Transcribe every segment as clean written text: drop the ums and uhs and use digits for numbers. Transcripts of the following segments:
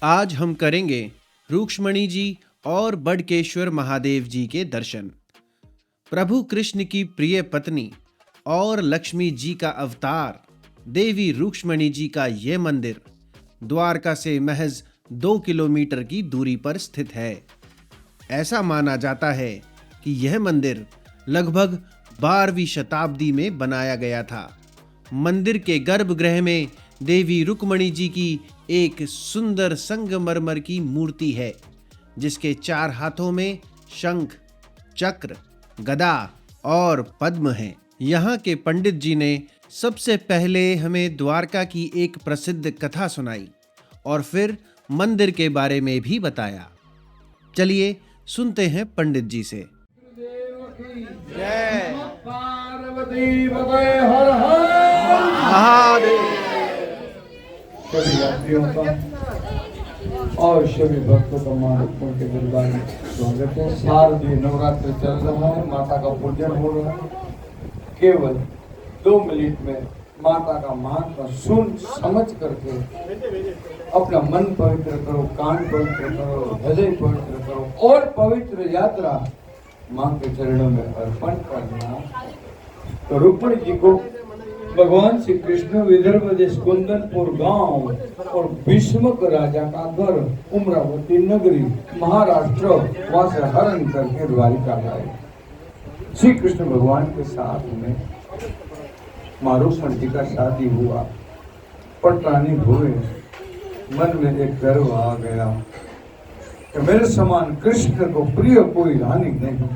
आज हम करेंगे रुक्मणी जी और बडकेश्वर महादेव जी के दर्शन। प्रभु कृष्ण की प्रिय पत्नी और लक्ष्मी जी का अवतार देवी रुक्मणी जी का यह मंदिर द्वारका से महज 2 किलोमीटर की दूरी पर स्थित है। ऐसा माना जाता है कि यह मंदिर लगभग 12वीं शताब्दी में बनाया गया था। मंदिर के गर्भगृह में देवी रुक्मणी जी की एक सुंदर संगमरमर की मूर्ति है, जिसके 4 हाथों में शंख, चक्र, गदा और पद्म हैं। यहाँ के पंडित जी ने सबसे पहले हमें द्वारका की एक प्रसिद्ध कथा सुनाई और फिर मंदिर के बारे में भी बताया। चलिए सुनते हैं पंडित जी से। जय पार्वती पते हर हर महादेव। सभी यात्रियों का और सभी भक्तों का मां रुक्मणी के दरबार में स्वागत है। शारदीय नवरात्र चल रहा है, माता का पूजन हो रहा है। केवल 2 मिनट में माता का महात्मा सुन समझ करके अपना मन पवित्र करो, कान पवित्र करो, हृदय पवित्र करो और पवित्र यात्रा मां के चरणों में अर्पण करना। तो रुक्मणी जी को भगवान श्री कृष्ण विदर्भ देश कुंदनपुर गांव और भीष्मक राजा का घर उमरावती नगरी महाराष्ट्र वहां से हरण करके द्वारिका लाए। श्री कृष्ण भगवान के साथ में मां रुक्मणी जी का शादी हुआ। पटरानी हुए, मन में एक गर्व आ गया कि मेरे समान कृष्ण को प्रिय कोई रानी नहीं।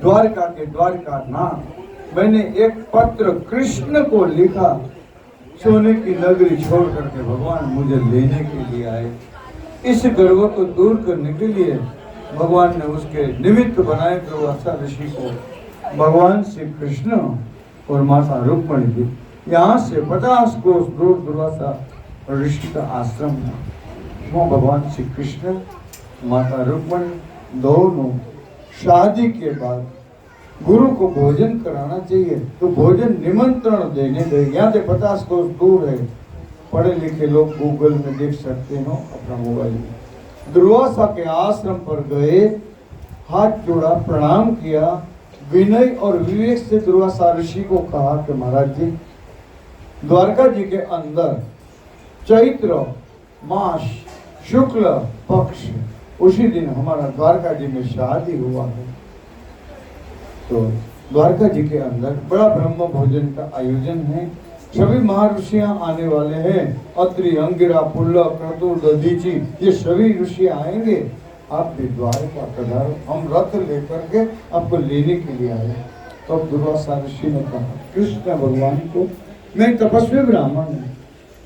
द्वारका के द्वारकानाथ मैंने एक पत्र कृष्ण को लिखा, सोने की नगरी छोड़ करके भगवान मुझे लेने के लिए आए। इस गर्व को दूर करने के लिए भगवान ने उसके निमित्त बनाए दुर्वासा ऋषि को भगवान श्री कृष्ण और माता रुक्मणी जी। यहाँ से 50 कोस दूर दुर्वासा ऋषि का आश्रम है। वो भगवान श्री कृष्ण माता रुक्मणी दोनों शादी के बाद गुरु को भोजन कराना चाहिए तो भोजन निमंत्रण देने गए। यहाँ से 50 कोस दूर है, पढ़े लिखे लोग गूगल में देख सकते हो अपना मोबाइल में। दुर्वासा के आश्रम पर गए, हाथ जोड़ा, प्रणाम किया, विनय और विवेक से दुर्वासा ऋषि को कहा कि महाराज जी, द्वारका जी के अंदर चैत्र मास शुक्ल पक्ष उसी दिन हमारा द्वारका जी में शादी हुआ है। तो द्वारका जी के अंदर बड़ा ब्रह्म भोजन का आयोजन है। सभी महर्षियां आने वाले हैं। अत्रि, अंगिरा, पुल्ल, क्रतु, दधीचि, ये सभी ऋषि आएंगे। आप भी द्वारका पधारो, हम रथ लेकर के आपको लेने के लिए आए। तो अब दुर्वासा ऋषि ने कहा कृष्ण भगवान को, मैं तपस्वी ब्राह्मण हूँ,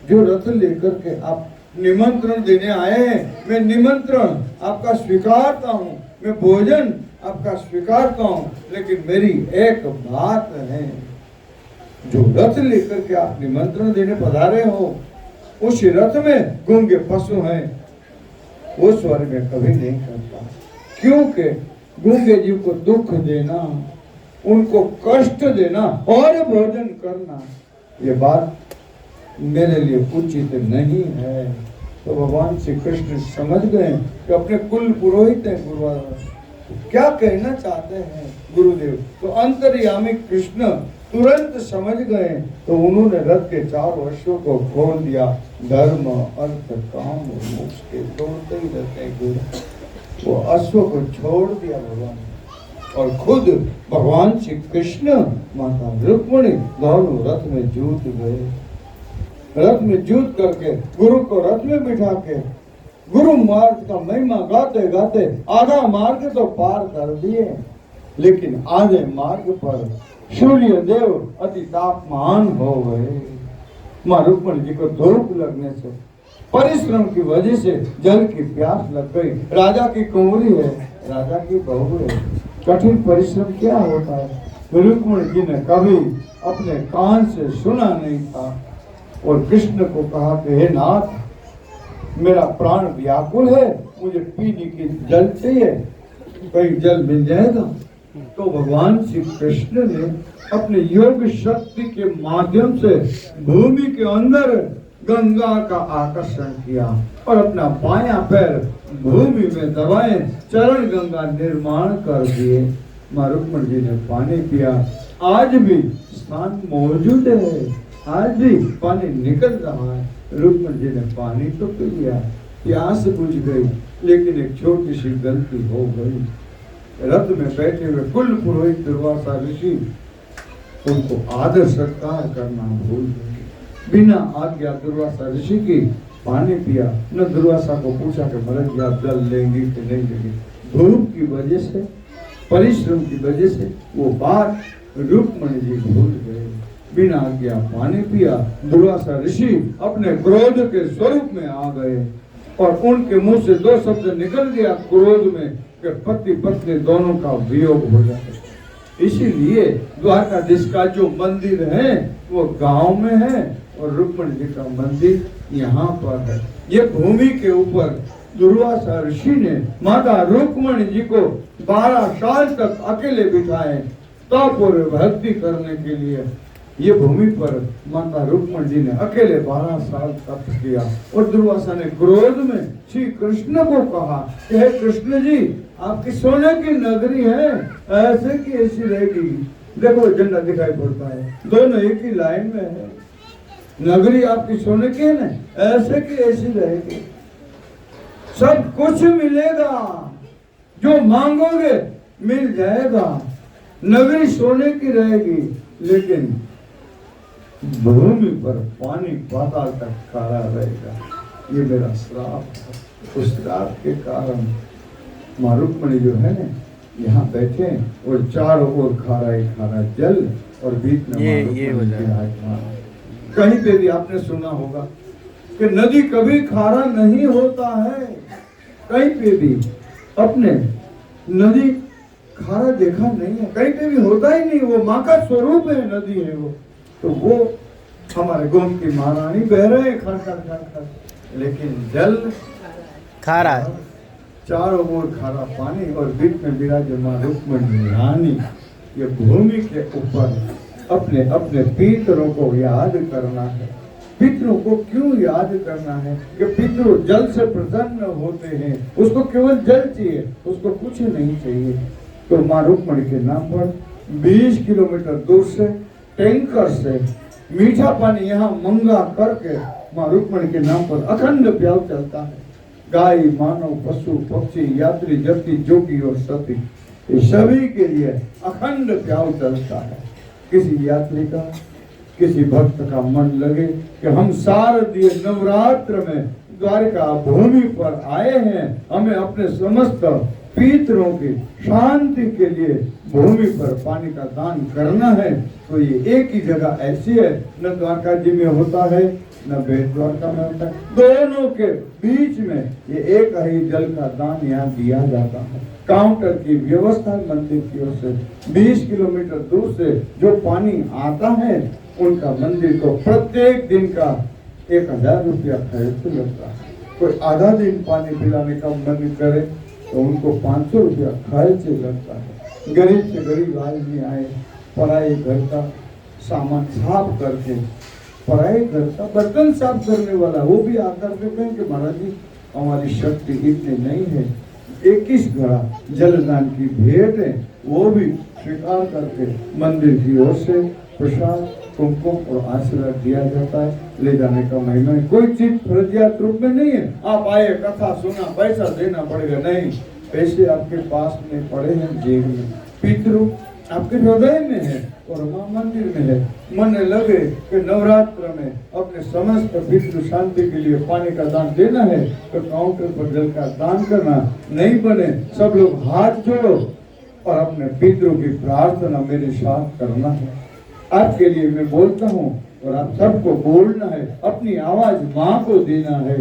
जो रथ लेकर के आप निमंत्रण देने आए हैं, मैं निमंत्रण आपका स्वीकारता हूँ, मैं भोजन आपका स्वीकारता हूँ, लेकिन मेरी एक बात है, जो रथ लेकर के आप निमंत्रण देने पधारे हो, उस रथ में गूंगे पशु हैं, वो स्वर में कभी नहीं करता। क्योंकि गूंगे जीव को दुख देना, उनको कष्ट देना और भोजन करना, ये बात मेरे लिए उचित नहीं है। तो भगवान श्री कृष्ण समझ गए कि अपने कुल पुरोहित है गुरुवार, क्या कहना चाहते हैं गुरुदेव। तो अंतर्यामी कृष्ण तुरंत समझ गए। तो उन्होंने रथ के 4 अश्वों को खोल दिया। धर्म, अर्थ, काम और मोक्ष के दौड़ते ही रहते गुरु। वो अश्व को छोड़ दिया भगवान और खुद भगवान श्री कृष्ण माता रुक्मणी दोनों रथ में जूट गए। रथ में जूट करके गुरु को रथ में बिठा के गुरु मार्ग का महिमा गाते गाते आधा मार्ग तो पार कर दिए, लेकिन आधे मार्ग पर सूर्य देव अति तापमान हो गए। मां रुक्मणी जी को धूप लगने से, परिश्रम की वजह से जल की प्यास लग गई। राजा की कुंवरी है, राजा की बहू है, कठिन परिश्रम क्या होता है रुक्मणी जी ने कभी अपने कान से सुना नहीं था। और कृष्ण को कहा कि हे नाथ, मेरा प्राण व्याकुल है, मुझे पीने की जल चाहिए, कहीं जल मिल जाएगा। तो भगवान श्री कृष्ण ने अपने योग शक्ति के माध्यम से भूमि के अंदर गंगा का आकर्षण किया और अपना बायां पैर भूमि में दबाए चरण गंगा निर्माण कर दिए। मां रुक्मणी जी ने पानी पिया। आज भी स्थान मौजूद है, आज भी पानी निकल रहा है। रुक्मणी जी ने पानी तो पी लिया, प्यास बुझ गई, लेकिन एक छोटी सी गलती हो गई। रथ में बैठे हुए कुल पुरोहित दुर्वासा ऋषि उनको आदर सत्कार करना भूल गए। बिना आज्ञा दुर्वासा ऋषि की पानी पिया। न दुर्वासा को पूछा कि महाराज जी आप जल लेंगे कि नहीं लेंगे। धूप की वजह से, परिश्रम की वजह से वो बात रुक्मणी जी भूल गए। बिना आज्ञा पानी पिया। दुर्वासा ऋषि अपने क्रोध के स्वरूप में आ गए और उनके मुंह से दो शब्द निकल गया क्रोध में कि पति पत्नी दोनों का वियोग हो जाए। इसीलिए द्वारकाधीश का जो मंदिर है वो गांव में है और रुक्मणी जी का मंदिर यहाँ पर है। ये भूमि के ऊपर दुर्वासा ऋषि ने माता रुक्मणी जी को 12 साल तक अकेले बिठाए तप और भक्ति करने के लिए। ये भूमि पर माता रुक्मणी जी ने अकेले 12 साल तप किया और दुर्वासा ने क्रोध में श्री कृष्ण को कहा कि हे कृष्ण जी, आपकी सोने की नगरी है, ऐसे की ऐसी रहेगी। देखो झंडा दिखाई पड़ता है, दोनों एक ही लाइन में है। नगरी आपकी सोने की है ना, ऐसे की ऐसी रहेगी, सब कुछ मिलेगा, जो मांगोगे मिल जाएगा, नगरी सोने की रहेगी, लेकिन भूमि पर पानी पाताल तक खारा रहेगा। ये मेरा श्राप है। उस श्राप के कारण मां रुक्मणी जो है ना यहाँ बैठे और चारों ओर खारा ही खारा जल और बीच में ये कहीं पे भी आपने सुना होगा कि नदी कभी खारा नहीं होता है। कहीं पे भी अपने नदी खारा देखा नहीं है, कहीं पे भी होता ही नहीं। वो माँ का स्वरूप है, नदी है वो। तो वो हमारे गोम की महारानी बह रहे हैं खड़ खड़ खड़ खड़, लेकिन जल खारा है, चारों ओर खारा पानी और बीच में विराजमान रुक्मणी रानी। ये भूमि के ऊपर अपने अपने पितरों को याद करना है। पितरों को क्यों याद करना है कि पितरों जल से प्रसन्न होते हैं, उसको केवल जल चाहिए, उसको कुछ नहीं चाहिए। तो मां रुक्मणी के नाम पर 20 किलोमीटर दूर से टैंकर से मीठा पानी यहाँ मंगा करके मां रुक्मणी के नाम पर अखंड प्याव चलता है। गाय, मानव, पशु, पक्षी, यात्री, जति, जोगी और सती, ये सभी के लिए अखंड प्याव चलता है। किसी यात्री का, किसी भक्त का मन लगे कि हम शारदीय नवरात्र में द्वारका भूमि पर आए हैं, हमें अपने समस्त पितरों की शांति के लिए भूमि पर पानी का दान करना है, तो ये एक ही जगह ऐसी है, न द्वारका जी में होता है न बेट द्वारका में होता है, दोनों के बीच में ये एक ही जल का दान यहाँ दिया जाता है। काउंटर की व्यवस्था मंदिर की ओर से 20 किलोमीटर दूर से जो पानी आता है उनका मंदिर को प्रत्येक दिन का 1000 रुपया खर्च लगता है। कोई आधा दिन पानी पिलाने का मन करे तो उनको 500 रुपया खर्च लगता है। गरीब से गरीब आदमी आए, पराई घर का सामान साफ करके, पराई घर का बर्तन साफ करने वाला वो भी आकर के कहें कि महाराज जी हमारी शक्ति इतनी नहीं है, 21 घड़ा जलदान की भेंट है, वो भी स्वीकार करके मंदिर की ओर से प्रसाद, कुमकुम और आशीर्वाद दिया जाता है। ले जाने का महिमा है, कोई चीज फर्जियात रूप में नहीं है। आप आए, कथा सुना, पैसा देना पड़ेगा, नहीं, पैसे आपके पास में पड़े हैं जेब में, पितृ आपके हृदय में है और मां मंदिर में है। मन लगे कि नवरात्र में अपने समस्त पितृ शांति के लिए पानी का दान देना है तो काउंटर पर जल का दान करना, नहीं बने सब लोग हाथ जोड़ो और अपने पितरों की प्रार्थना मेरे साथ करना है। आपके लिए मैं बोलता हूँ और आप सबको बोलना है, अपनी आवाज माँ को देना है।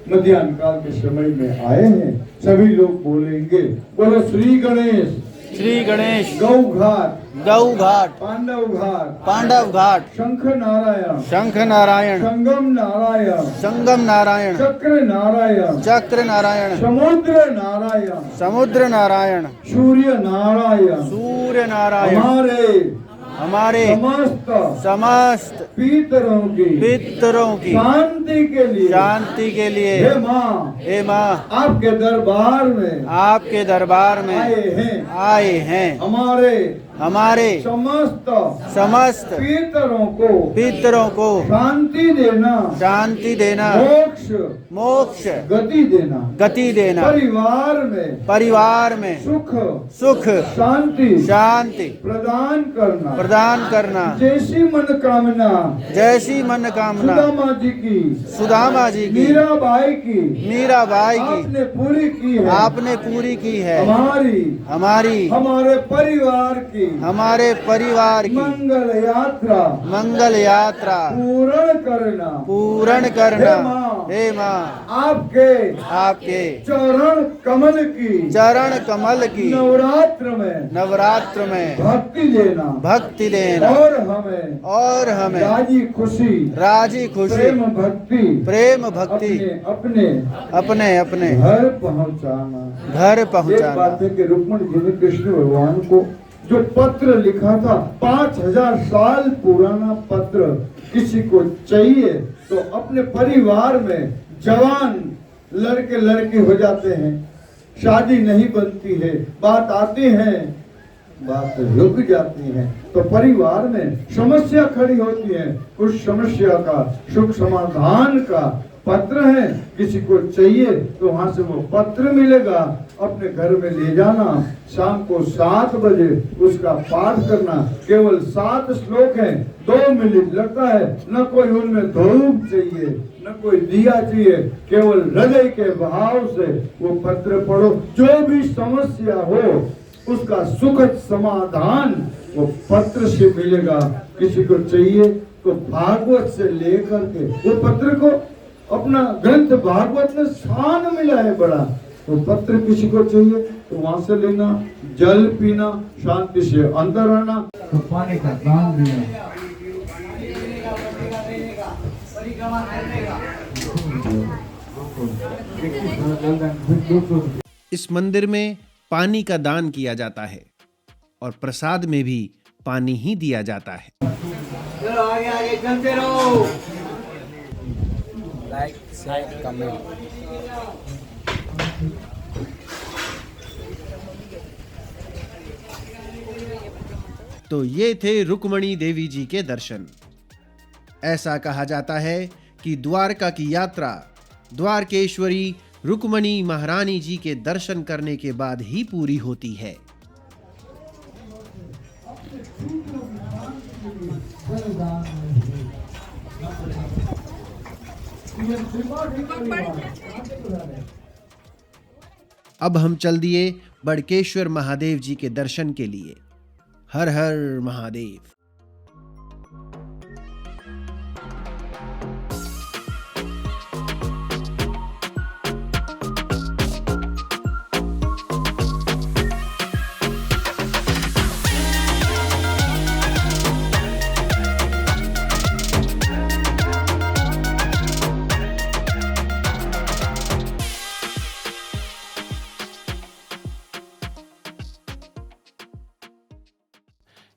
मध्याह्न काल के समय में आए हैं, सभी लोग बोलेंगे, बोलो श्री गणेश, श्री गणेश, गौ घाट, गौ घाट, पांडव घाट, पांडव घाट, शंख नारायण, शंख नारायण, संगम नारायण, संगम नारायण, चक्र नारायण, चक्र नारायण, समुद्र नारायण, समुद्र नारायण, सूर्य नारायण, सूर्य नारायण, हमारे हमारे समस्त पितरों की शांति के लिए हे माँ आपके दरबार में आए हैं हमारे समस्त पितरों को शांति देना मोक्ष गति देना परिवार में सुख शांति प्रदान करना जैसी मनोकामना सुदामा जी की मीराबाई की आपने पूरी की है हमारे परिवार की मंगल यात्रा पूर्ण करना हे माँ आपके चरण कमल की नवरात्र में भक्ति देना और हमें राजी खुशी प्रेम भक्ति अपने घर पहुँचाना। बात है कि रुक्मिणी जी ने कृष्ण भगवान को जो पत्र लिखा था 5000 साल पुराना पत्र, किसी को चाहिए तो अपने परिवार में जवान लड़के हो जाते हैं, शादी नहीं बनती है, बात रुक जाती है, तो परिवार में समस्या खड़ी होती है। उस समस्या का सुख समाधान का पत्र है, किसी को चाहिए तो वहां से वो पत्र मिलेगा, अपने घर में ले जाना, शाम को 7 बजे उसका पाठ करना। केवल 7 श्लोक हैं, 2 मिनट लगता है, न कोई उनमें धूप चाहिए न कोई दिया चाहिए, केवल हृदय के भाव से वो पत्र पढ़ो। जो भी समस्या हो उसका सुखद समाधान वो पत्र से मिलेगा। किसी को चाहिए तो भागवत से लेकर के वो पत्र को, अपना ग्रंथ भागवत में स्थान मिला है बड़ा, तो पत्र किसी को चाहिए तो वहां से लेना, जल पीना, शांति से अंदर आना, तो पानी का दान देना। इस मंदिर में पानी का दान किया जाता है और प्रसाद में भी पानी ही दिया जाता है। चलो आगे चलते रहो। Like share comment. तो ये थे रुक्मिणी देवी जी के दर्शन। ऐसा कहा जाता है कि द्वारका की यात्रा द्वारकेश्वरी रुक्मिणी महारानी जी के दर्शन करने के बाद ही पूरी होती है। अब हम चल दिए बड़केश्वर महादेव जी के दर्शन के लिए। हर हर महादेव।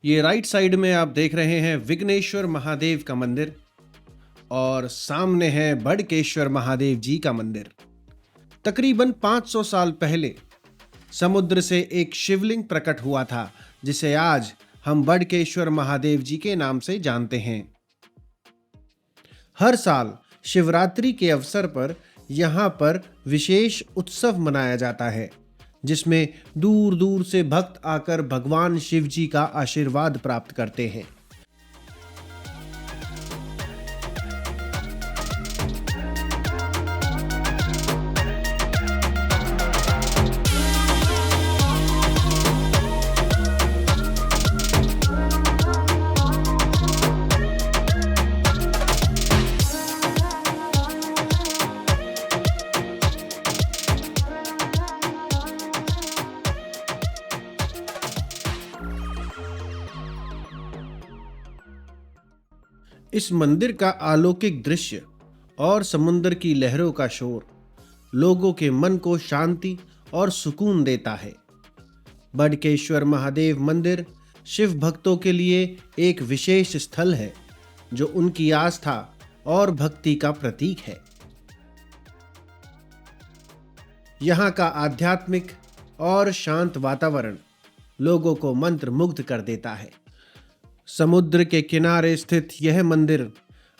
ये राइट साइड में आप देख रहे हैं विघ्नेश्वर महादेव का मंदिर और सामने है बड़केश्वर महादेव जी का मंदिर। तकरीबन 500 साल पहले समुद्र से एक शिवलिंग प्रकट हुआ था, जिसे आज हम बड़केश्वर महादेव जी के नाम से जानते हैं। हर साल शिवरात्रि के अवसर पर यहाँ पर विशेष उत्सव मनाया जाता है, जिसमें दूर दूर से भक्त आकर भगवान शिव जी का आशीर्वाद प्राप्त करते हैं। इस मंदिर का अलौकिक दृश्य और समुद्र की लहरों का शोर लोगों के मन को शांति और सुकून देता है। बड़केश्वर महादेव मंदिर शिव भक्तों के लिए एक विशेष स्थल है जो उनकी आस्था और भक्ति का प्रतीक है। यहाँ का आध्यात्मिक और शांत वातावरण लोगों को मंत्रमुग्ध कर देता है। समुद्र के किनारे स्थित यह मंदिर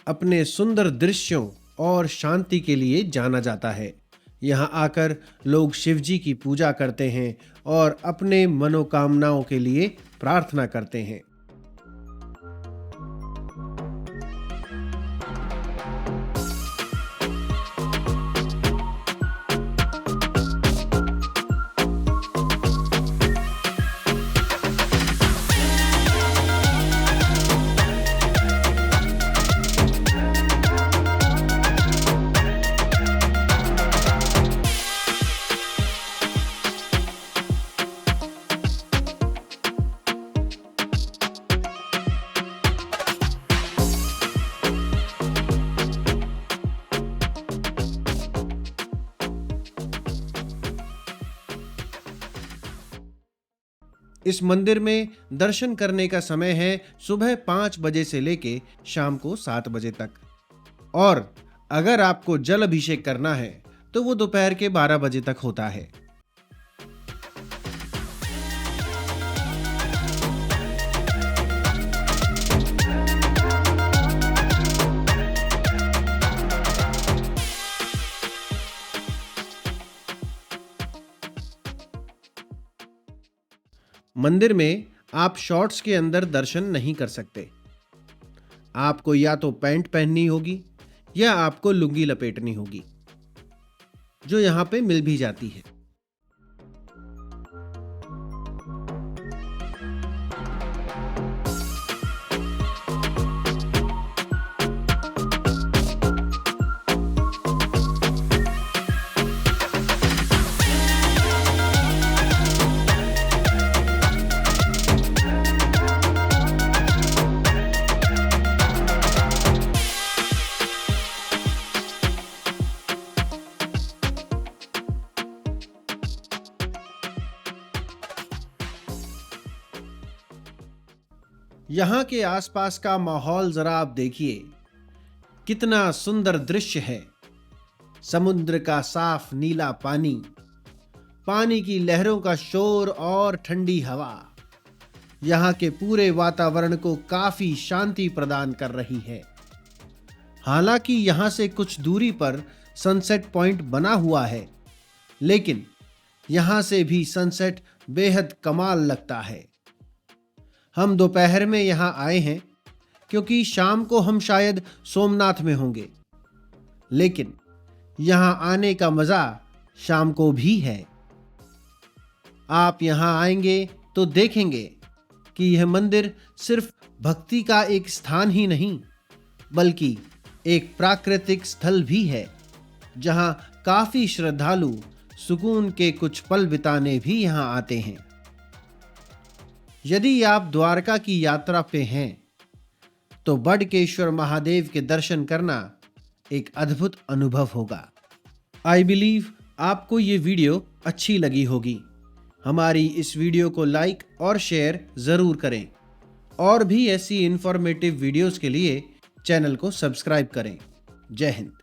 अपने सुंदर दृश्यों और शांति के लिए जाना जाता है। यहाँ आकर लोग शिवजी की पूजा करते हैं और अपने मनोकामनाओं के लिए प्रार्थना करते हैं। इस मंदिर में दर्शन करने का समय है सुबह 5 बजे से लेके शाम को 7 बजे तक, और अगर आपको जल अभिषेक करना है तो वो दोपहर के 12 बजे तक होता है। मंदिर में आप शॉर्ट्स के अंदर दर्शन नहीं कर सकते। आपको या तो पैंट पहननी होगी या आपको लुंगी लपेटनी होगी, जो यहाँ पे मिल भी जाती है। यहाँ के आसपास का माहौल जरा आप देखिए, कितना सुंदर दृश्य है। समुद्र का साफ नीला पानी, पानी की लहरों का शोर और ठंडी हवा यहाँ के पूरे वातावरण को काफी शांति प्रदान कर रही है। हालांकि यहाँ से कुछ दूरी पर सनसेट पॉइंट बना हुआ है, लेकिन यहाँ से भी सनसेट बेहद कमाल लगता है। हम दोपहर में यहाँ आए हैं क्योंकि शाम को हम शायद सोमनाथ में होंगे, लेकिन यहाँ आने का मजा शाम को भी है। आप यहाँ आएंगे तो देखेंगे कि यह मंदिर सिर्फ भक्ति का एक स्थान ही नहीं, बल्कि एक प्राकृतिक स्थल भी है, जहाँ काफी श्रद्धालु सुकून के कुछ पल बिताने भी यहाँ आते हैं। यदि आप द्वारका की यात्रा पे हैं तो बडकेश्वर महादेव के दर्शन करना एक अद्भुत अनुभव होगा। आई बिलीव आपको ये वीडियो अच्छी लगी होगी। हमारी इस वीडियो को लाइक और शेयर जरूर करें, और भी ऐसी इंफॉर्मेटिव वीडियोस के लिए चैनल को सब्सक्राइब करें। जय हिंद।